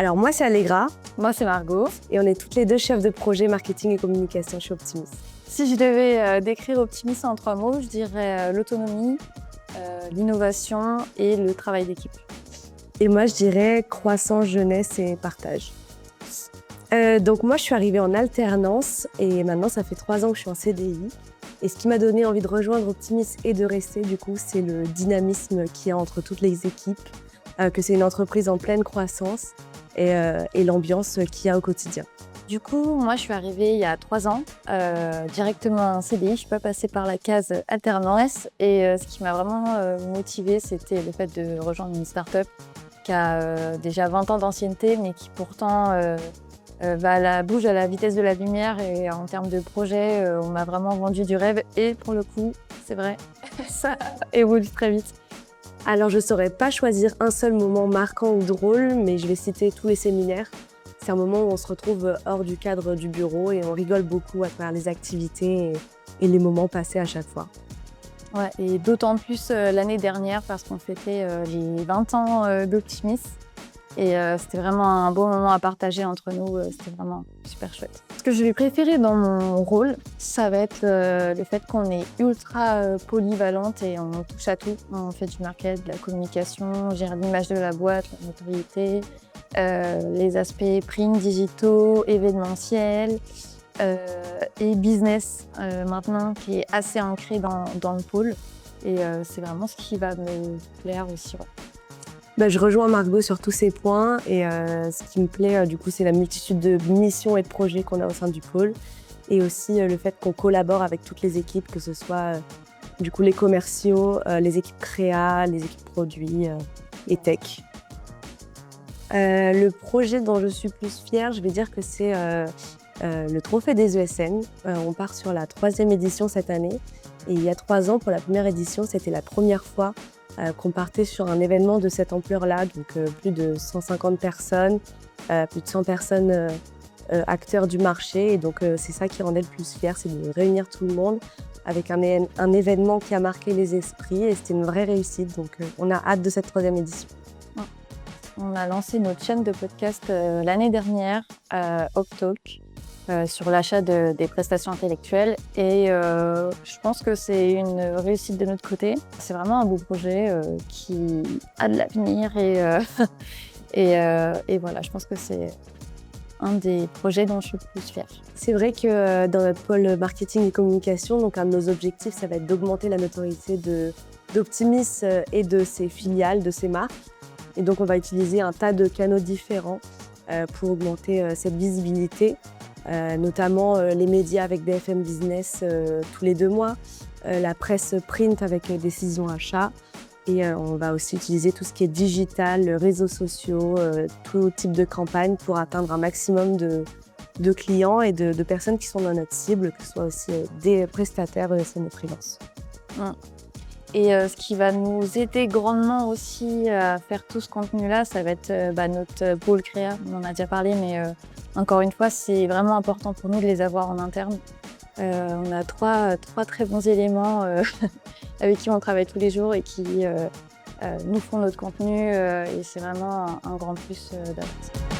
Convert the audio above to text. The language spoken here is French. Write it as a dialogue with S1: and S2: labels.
S1: Alors moi, c'est Allegra
S2: Moi, c'est Margot.
S1: et on est toutes les deux chefs de projet marketing et communication chez Optimis.
S2: Si je devais décrire Optimis en 3 mots, je dirais l'autonomie, l'innovation et le travail d'équipe.
S1: Et moi, je dirais croissance, jeunesse et partage. Donc moi, je suis arrivée en alternance et maintenant, ça fait 3 ans que je suis en CDI. Et ce qui m'a donné envie de rejoindre Optimis et de rester, du coup, c'est le dynamisme qu'il y a entre toutes les équipes, que c'est une entreprise en pleine croissance et l'ambiance qu'il y a au quotidien.
S2: Du coup, moi, je suis arrivée il y a 3 ans, directement en CDI. Je ne suis pas passée par la case alternance. Et ce qui m'a vraiment motivée, c'était le fait de rejoindre une start-up qui a déjà 20 ans d'ancienneté, mais qui pourtant bouge à la vitesse de la lumière. Et en termes de projet, on m'a vraiment vendu du rêve. Et pour le coup, c'est vrai, ça évolue très vite.
S1: Alors, je ne saurais pas choisir un seul moment marquant ou drôle, mais je vais citer tous les séminaires. C'est un moment où on se retrouve hors du cadre du bureau et on rigole beaucoup à travers les activités et les moments passés à chaque fois.
S2: Ouais, et d'autant plus l'année dernière parce qu'on fêtait les 20 ans d'Optimis. Et c'était vraiment un beau moment à partager entre nous. C'était vraiment super chouette. Ce que je vais préférer dans mon rôle, ça va être le fait qu'on est ultra polyvalente et on touche à tout. On fait du market, de la communication, on gère l'image de la boîte, la notoriété, les aspects print, digitaux, événementiels et business maintenant qui est assez ancré dans le pôle. Et c'est vraiment ce qui va me plaire aussi. Ouais.
S1: Je rejoins Margot sur tous ces points et ce qui me plaît, du coup, c'est la multitude de missions et de projets qu'on a au sein du pôle et aussi le fait qu'on collabore avec toutes les équipes, que ce soit du coup les commerciaux, les équipes créa, les équipes produits et tech. Le projet dont je suis plus fière, je vais dire que c'est le trophée des ESN. On part sur la 3e édition cette année et il y a 3 ans, pour la première édition, c'était la première fois qu'on partait sur un événement de cette ampleur-là, donc plus de 150 personnes, plus de 100 personnes acteurs du marché. Et donc c'est ça qui rendait le plus fier, c'est de réunir tout le monde avec un événement qui a marqué les esprits et c'était une vraie réussite. Donc on a hâte de cette 3e édition.
S2: On a lancé notre chaîne de podcast l'année dernière, OpTalk, sur l'achat des prestations intellectuelles. Et je pense que c'est une réussite de notre côté. C'est vraiment un beau projet qui a de l'avenir. Et voilà, je pense que c'est un des projets dont je suis le plus fière.
S1: C'est vrai que dans notre pôle marketing et communication, donc un de nos objectifs, ça va être d'augmenter la notoriété d'Optimis et de ses filiales, de ses marques. Et donc, on va utiliser un tas de canaux différents pour augmenter cette visibilité, notamment les médias avec BFM Business tous les 2 mois, la presse print avec Décision Achat. Et on va aussi utiliser tout ce qui est digital, réseaux sociaux, tout type de campagne pour atteindre un maximum de clients et de personnes qui sont dans notre cible, que ce soit aussi des prestataires ESN et freelance.
S2: Et ce qui va nous aider grandement aussi à faire tout ce contenu-là, ça va être notre pôle créa. On en a déjà parlé, mais encore une fois, c'est vraiment important pour nous de les avoir en interne. On a trois très bons éléments avec qui on travaille tous les jours et qui nous font notre contenu. Et c'est vraiment un grand plus d'avoir ça.